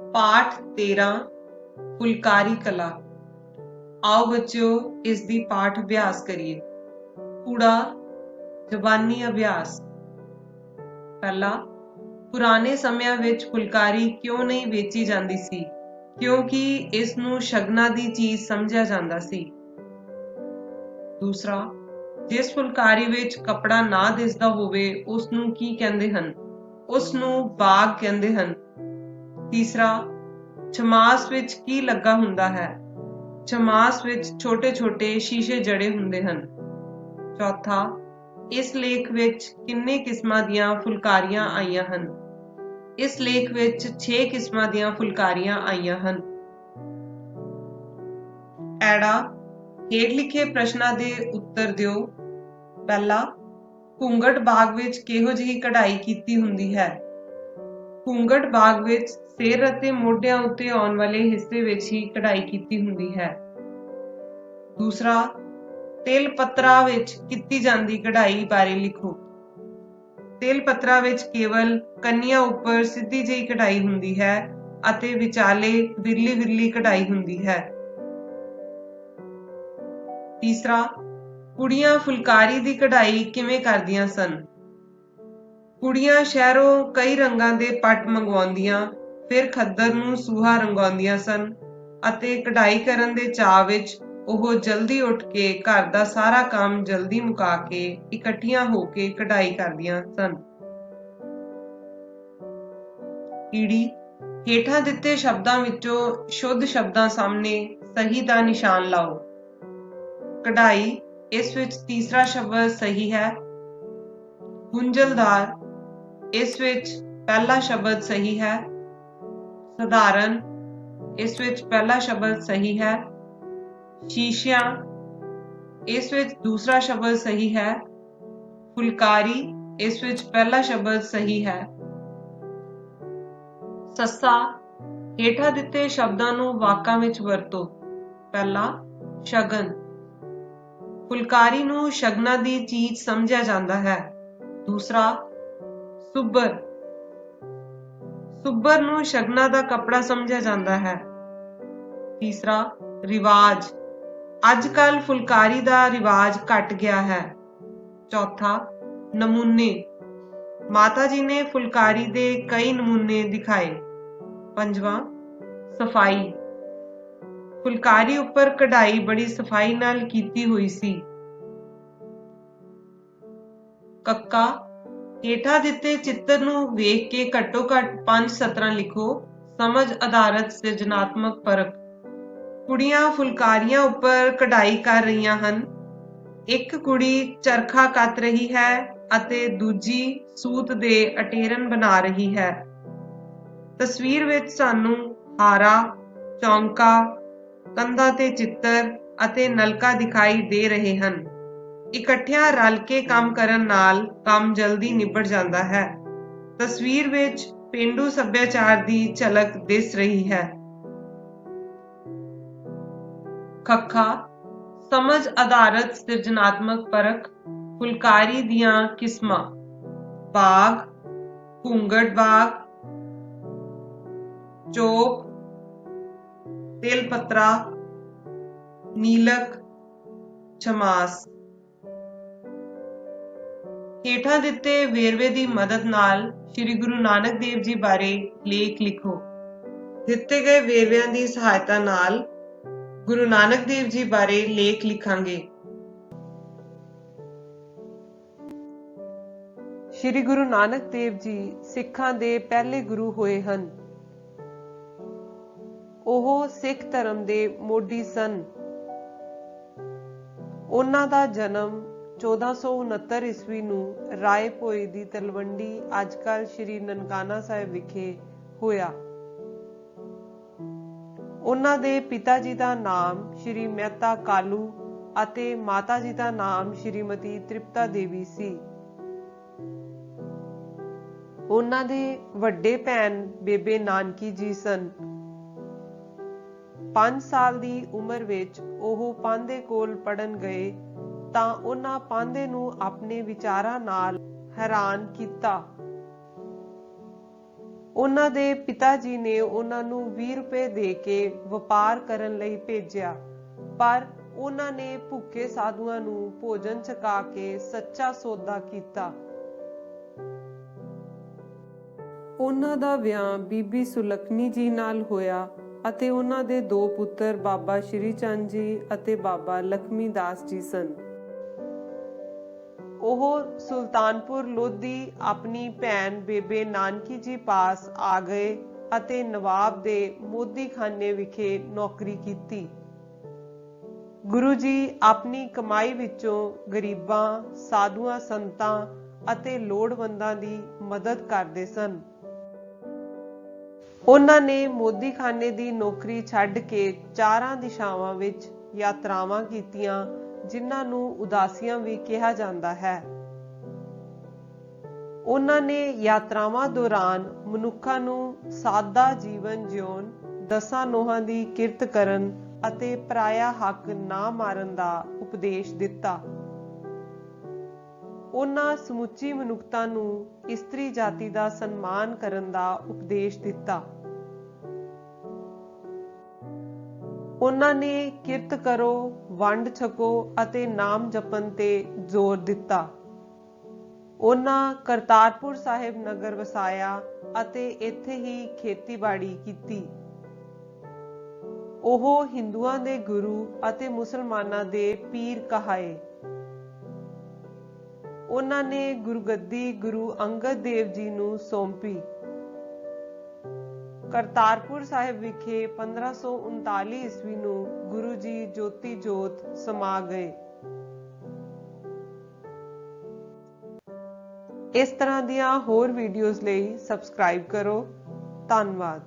पाठ 13 फुलकारी कला। आओ बच्चों इस दी पाठ अभ्यास करिए। कूड़ा ਜ਼ਬਾਨੀ ਅਭਿਆਸ। ਪਹਿਲਾ, ਪੁਰਾਣੇ ਸਮਿਆਂ ਵਿੱਚ ਫੁਲਕਾਰੀ ਕਿਉਂ ਨਹੀਂ ਵੇਚੀ ਜਾਂਦੀ ਸੀ? ਕਿਉਂਕਿ ਇਸ ਨੂੰ ਸ਼ਗਨਾਂ ਦੀ ਚੀਜ਼ ਸਮਝਿਆ ਜਾਂਦਾ ਸੀ। ਦੂਸਰਾ, ਜਿਸ ਫੁਲਕਾਰੀ ਵਿੱਚ ਕੱਪੜਾ ਨਾ ਦਿਸਦਾ ਹੋਵੇ ਉਸ ਨੂੰ ਕੀ ਕਹਿੰਦੇ ਹਨ? ਉਸ ਨੂੰ ਬਾਗ ਕਹਿੰਦੇ ਹਨ। ਤੀਸਰਾ, ਛਮਾਸ ਵਿੱਚ ਕੀ ਲੱਗਾ ਹੁੰਦਾ ਹੈ? ਛਮਾਸ ਵਿੱਚ ਛੋਟੇ-ਛੋਟੇ ਸ਼ੀਸ਼ੇ ਜੜੇ ਹੁੰਦੇ ਹਨ। ਚੌਥਾ, ਇਸ ਲੇਖ ਵਿੱਚ ਕਿੰਨੇ ਕਿਸਮਾਂ ਦੀਆਂ ਫੁਲਕਾਰੀਆਂ ਆਈਆਂ ਹਨ? ਇਸ ਲੇਖ ਵਿੱਚ 6 ਕਿਸਮਾਂ ਦੀਆਂ ਫੁਲਕਾਰੀਆਂ ਆਈਆਂ ਹਨ। ਐੜਾ, ਹੇਠ ਲਿਖੇ ਪ੍ਰਸ਼ਨਾਂ ਦੇ ਉੱਤਰ ਦਿਓ। ਪਹਿਲਾ, ਘੁੰਗਟ ਬਾਗ ਵਿੱਚ ਕਿਹੋ ਜਿਹੀ ਕਢਾਈ ਕੀਤੀ ਹੁੰਦੀ ਹੈ? ਘੁੰਗਟ ਬਾਗ ਵਿੱਚ ਸਿਰ ਅਤੇ ਮੋਢਿਆਂ ਉੱਤੇ ਆਉਣ ਵਾਲੇ ਹਿੱਸੇ ਵਿੱਚ ਹੀ ਕਢਾਈ ਕੀਤੀ ਹੁੰਦੀ ਹੈ। ਦੂਸਰਾ, ਤਿਲ ਪੱਤਰਾਂ ਵਿੱਚ ਕੀਤੀ ਜਾਂਦੀ ਕਢਾਈ ਬਾਰੇ ਲਿਖੋ। ਤਿਲ ਪੱਤਰਾਂ ਵਿੱਚ ਕੇਵਲ ਕੰਨੀਆਂ ਉੱਪਰ ਸਿੱਧੀ ਜਿਹੀ ਕਢਾਈ ਹੁੰਦੀ ਹੈ ਅਤੇ ਵਿਚਾਲੇ ਵਿਰਲੀ ਕਢਾਈ ਹੁੰਦੀ ਹੈ। ਤੀਸਰਾ, ਕੁੜੀਆਂ ਫੁਲਕਾਰੀ ਦੀ ਕਢਾਈ ਕਿਵੇਂ ਕਰਦੀਆਂ ਸਨ? ਕੁੜੀਆਂ ਸ਼ਹਿਰੋਂ ਕਈ ਰੰਗਾਂ ਦੇ ਪੱਟ ਮੰਗਵਾਉਂਦੀਆਂ, ਫਿਰ ਖੱਦਰ ਨੂੰ ਸੂਹਾ ਰੰਗਾਉਂਦੀਆਂ ਸਨ ਅਤੇ ਕਢਾਈ ਕਰਨ ਦੇ ਚਾਅ ਵਿੱਚ ਉਹ ਜਲਦੀ ਉੱਠ ਕੇ ਘਰ ਦਾ ਸਾਰਾ ਕੰਮ ਜਲਦੀ ਮੁਕਾ ਕੇ ਇਕੱਠੀਆਂ ਹੋ ਕੇ ਕਢਾਈ ਕਰਦੀਆਂ ਸਨ। ਈੜੀ, ਹੇਠਾਂ ਦਿੱਤੇ ਸ਼ਬਦਾਂ ਵਿੱਚੋਂ ਸ਼ੁੱਧ ਸ਼ਬਦਾਂ ਸਾਹਮਣੇ ਸਹੀ ਦਾ ਨਿਸ਼ਾਨ ਲਾਓ। ਕਢਾਈ, ਇਸ ਵਿੱਚ ਤੀਸਰਾ ਸ਼ਬਦ ਸਹੀ ਹੈ। ਗੁੰਝਲਦਾਰ, ਇਸ ਵਿੱਚ ਪਹਿਲਾ ਸ਼ਬਦ ਸਹੀ ਹੈ। ਸਧਾਰਨ, ਇਸ ਵਿੱਚ ਪਹਿਲਾ ਸ਼ਬਦ ਸਹੀ ਹੈ। ਸ਼ੀਸ਼ਿਆਂ, ਇਸ ਵਿੱਚ ਦੂਸਰਾ ਸ਼ਬਦ ਸਹੀ ਹੈ। ਫੁਲਕਾਰੀ, ਇਸ ਵਿੱਚ ਪਹਿਲਾ ਸ਼ਬਦ ਸਹੀ ਹੈ। ਸੱਸਾ, ਹੇਠਾਂ ਦਿੱਤੇ ਸ਼ਬਦਾਂ ਨੂੰ ਵਾਕਾਂ ਵਿੱਚ ਵਰਤੋ। ਪਹਿਲਾ, ਸ਼ਗਨ, ਫੁਲਕਾਰੀ ਨੂੰ ਸ਼ਗਨਾਂ ਦੀ ਚੀਜ਼ ਸਮਝਿਆ ਜਾਂਦਾ ਹੈ। ਦੂਸਰਾ, ਸੁੱਭਰ, ਸੁੱਭਰ ਨੂੰ ਸ਼ਗਨਾਂ ਦਾ ਕੱਪੜਾ ਸਮਝਿਆ ਜਾਂਦਾ ਹੈ। ਤੀਸਰਾ, ਰਿਵਾਜ, ਅੱਜ-ਕੱਲ ਫੁਲਕਾਰੀ ਦਾ ਰਿਵਾਜ ਘਟ ਗਿਆ ਹੈ। ਚੌਥਾ, ਨਮੂਨੇ, ਮਾਤਾ ਜੀ ਨੇ ਫੁਲਕਾਰੀ ਦੇ ਕਈ ਨਮੂਨੇ ਦਿਖਾਏ। ਪੰਜਵਾਂ, ਸਫਾਈ, ਫੁਲਕਾਰੀ ਉੱਪਰ ਕਢਾਈ ਬੜੀ ਸਫਾਈ ਨਾਲ ਕੀਤੀ ਹੋਈ ਸੀ। ਕੱਕਾ, ਹੇਠਾਂ ਦਿੱਤੇ ਚਿੱਤਰ ਨੂੰ ਵੇਖ ਕੇ ਘੱਟੋ-ਘੱਟ 5 ਸਤਰਾਂ ਲਿਖੋ। ਸਮਝ ਆਧਾਰਿਤ ਸਿਰਜਣਾਤਮਕ ਪਰਖ। ਕੁੜੀਆਂ ਫੁਲਕਾਰੀਆਂ ਉੱਪਰ ਕਢਾਈ ਕਰ ਰਹੀਆਂ ਹਨ। ਇੱਕ ਕੁੜੀ ਚਰਖਾ ਕੱਤ ਰਹੀ ਹੈ ਅਤੇ ਦੂਜੀ ਸੂਤ ਦੇ ਅਟੇਰਨ ਬਣਾ ਰਹੀ ਹੈ। ਤਸਵੀਰ ਵਿੱਚ ਸਾਨੂੰ ਹਾਰਾ, ਚੌਂਕਾ, ਕੰਧਾਂ ਤੇ ਚਿੱਤਰ ਅਤੇ ਨਲਕਾ ਦਿਖਾਈ ਦੇ ਰਹੇ ਹਨ। ਇਕੱਠਿਆਂ ਰਲ ਕੇ ਕੰਮ ਕਰਨ ਨਾਲ ਕੰਮ ਜਲਦੀ ਨਿਬੜ ਜਾਂਦਾ ਹੈ। ਤਸਵੀਰ ਵਿੱਚ ਪੇਂਡੂ ਸੱਭਿਆਚਾਰ ਦੀ ਝਲਕ ਦਿਸ ਰਹੀ ਹੈ। ਖੱਖਾ, ਸਮਝ ਆਧਾਰਿਤ ਸਿਰਜਣਾਤਮਕ ਪਰਖ। ਫੁਲਕਾਰੀ ਦੀਆਂ ਕਿਸਮਾਂ: ਬਾਗ, ਘੁੰਗਟ ਬਾਗ, ਚੋਪ, ਤਿਲ ਪੱਤਰਾ, ਨੀਲਕ, ਛਮਾਸ। ਹੇਠਾਂ ਦਿੱਤੇ ਵੇਰਵੇ ਦੀ ਮਦਦ ਨਾਲ ਸ਼੍ਰੀ ਗੁਰੂ ਨਾਨਕ ਦੇਵ ਜੀ ਬਾਰੇ ਲੇਖ ਲਿਖੋ। ਦਿੱਤੇ ਗਏ ਵੇਰਵਿਆਂ ਦੀ ਸਹਾਇਤਾ ਨਾਲ ਗੁਰੂ ਨਾਨਕ ਦੇਵ ਜੀ ਬਾਰੇ ਲੇਖ ਲਿਖਾਂਗੇ। ਸ਼੍ਰੀ ਗੁਰੂ ਨਾਨਕ ਦੇਵ ਜੀ ਸਿੱਖਾਂ ਦੇ ਪਹਿਲੇ ਗੁਰੂ ਹੋਏ ਹਨ। ਉਹ ਸਿੱਖ ਧਰਮ ਦੇ ਮੋਢੀ ਸਨ। ਉਹਨਾਂ ਦਾ ਜਨਮ 1469 ਈਸਵੀ ਨੂੰ ਰਾਏ ਭੋਏ ਦੀ ਤਲਵੰਡੀ ਅੱਜ-ਕੱਲ੍ਹ ਸ਼੍ਰੀ ਨਨਕਾਣਾ ਸਾਹਿਬ ਵਿਖੇ ਹੋਇਆ। ਉਹਨਾਂ ਦੇ ਪਿਤਾ ਜੀ ਦਾ ਨਾਮ ਸ਼੍ਰੀ ਮਹਿਤਾ ਕਾਲੂ ਅਤੇ ਮਾਤਾ ਜੀ ਦਾ ਨਾਮ ਸ਼੍ਰੀਮਤੀ ਤ੍ਰਿਪਤਾ ਦੇਵੀ ਸੀ। ਉਹਨਾਂ ਦੇ ਵੱਡੇ ਭੈਣ ਬੇਬੇ ਨਾਨਕੀ ਜੀ ਸਨ। 5 ਸਾਲ ਦੀ ਉਮਰ ਵਿੱਚ ਉਹ ਪਾਂਧੇ ਕੋਲ ਪੜ੍ਹਨ ਗਏ ਤਾਂ ਉਹਨਾਂ ਪਾਂਧੇ ਨੂੰ ਆਪਣੇ ਵਿਚਾਰਾਂ ਨਾਲ ਹੈਰਾਨ ਕੀਤਾ। ਉਹਨਾਂ ਦੇ ਪਿਤਾ ਜੀ ਨੇ ਉਹਨਾਂ ਨੂੰ 20 ਰੁਪਏ ਦੇ ਕੇ ਵਪਾਰ ਕਰਨ ਲਈ ਭੇਜਿਆ, ਪਰ ਉਹਨਾਂ ਨੇ ਭੁੱਖੇ ਸਾਧੂਆਂ ਨੂੰ ਭੋਜਨ ਛਕਾ ਕੇ ਸੱਚਾ ਸੌਦਾ ਕੀਤਾ। ਉਹਨਾਂ ਦਾ ਵਿਆਹ ਬੀਬੀ ਸੁਲੱਖਣੀ ਜੀ ਨਾਲ ਹੋਇਆ ਅਤੇ ਉਹਨਾਂ ਦੇ 2 ਪੁੱਤਰ ਬਾਬਾ ਸ਼੍ਰੀ ਚੰਦ ਜੀ ਅਤੇ ਬਾਬਾ ਲਖਮੀ ਦਾਸ ਜੀ ਸਨ। ਉਹ ਸੁਲਤਾਨਪੁਰ ਲੋਧੀ ਆਪਣੀ ਭੈਣ ਬੇਬੇ ਨਾਨਕੀ ਜੀ ਪਾਸ ਆ ਗਏ ਅਤੇ ਨਵਾਬ ਦੇ ਮੋਦੀਖਾਨੇ ਵਿਖੇ ਨੌਕਰੀ ਕੀਤੀ। ਗੁਰੂ ਜੀ ਆਪਣੀ ਕਮਾਈ ਵਿੱਚੋਂ ਗਰੀਬਾਂ, ਸਾਧੂਆਂ ਸੰਤਾਂ ਅਤੇ ਲੋੜਵੰਦਾਂ ਦੀ ਮਦਦ ਕਰਦੇ ਸਨ। ਉਹਨਾਂ ਨੇ ਮੋਦੀਖਾਨੇ ਦੀ ਨੌਕਰੀ ਛੱਡ ਕੇ 4 ਦਿਸ਼ਾਵਾਂ ਵਿੱਚ ਯਾਤਰਾਵਾਂ ਕੀਤੀਆਂ, ਜਿਨ੍ਹਾਂ ਨੂੰ ਉਦਾਸੀਆਂ ਵੀ ਕਿਹਾ ਜਾਂਦਾ ਹੈ। ਉਹਨਾਂ ਨੇ ਯਾਤਰਾਵਾਂ ਦੌਰਾਨ ਮਨੁੱਖਾਂ ਨੂੰ ਸਾਦਾ ਜੀਵਨ ਜਿਉਣ, 10 ਨੋਹਾਂ ਦੀ ਕਿਰਤ ਕਰਨ ਅਤੇ ਪਰਾਇਆ ਹੱਕ ਨਾ ਮਾਰਨ ਦਾ ਉਪਦੇਸ਼ ਦਿੱਤਾ। ਉਹਨਾਂ ਸਮੁੱਚੀ ਮਨੁੱਖਤਾ ਨੂੰ ਇਸਤਰੀ ਜਾਤੀ ਦਾ ਸਨਮਾਨ ਕਰਨ ਦਾ ਉਪਦੇਸ਼ ਦਿੱਤਾ। ਉਹਨਾਂ ਨੇ ਕਿਰਤ ਕਰੋ, ਵੰਡ ਛਕੋ ਅਤੇ ਨਾਮ ਜਪਣ ਤੇ ਜ਼ੋਰ ਦਿੱਤਾ। ਉਹਨਾਂ ਕਰਤਾਰਪੁਰ ਸਾਹਿਬ ਨਗਰ ਵਸਾਇਆ ਅਤੇ ਇੱਥੇ ਹੀ ਖੇਤੀਬਾੜੀ ਕੀਤੀ। ਉਹ ਹਿੰਦੂਆਂ ਦੇ ਗੁਰੂ ਅਤੇ ਮੁਸਲਮਾਨਾਂ ਦੇ ਪੀਰ ਕਹਾਏ। ਉਹਨਾਂ ਨੇ ਗੁਰਗੱਦੀ ਗੁਰੂ ਅੰਗਦ ਦੇਵ ਜੀ ਨੂੰ ਸੌਂਪੀ। ਕਰਤਾਰਪੁਰ ਸਾਹਿਬ ਵਿਖੇ 1539 ਈਸਵੀ ਨੂੰ ਗੁਰੂ ਜੀ ਜੋਤੀ ਜੋਤ ਸਮਾ ਗਏ। ਇਸ ਤਰ੍ਹਾਂ ਦੀਆਂ ਹੋਰ ਵੀਡੀਓਜ਼ ਲਈ ਸਬਸਕ੍ਰਾਈਬ ਕਰੋ। ਧੰਨਵਾਦ।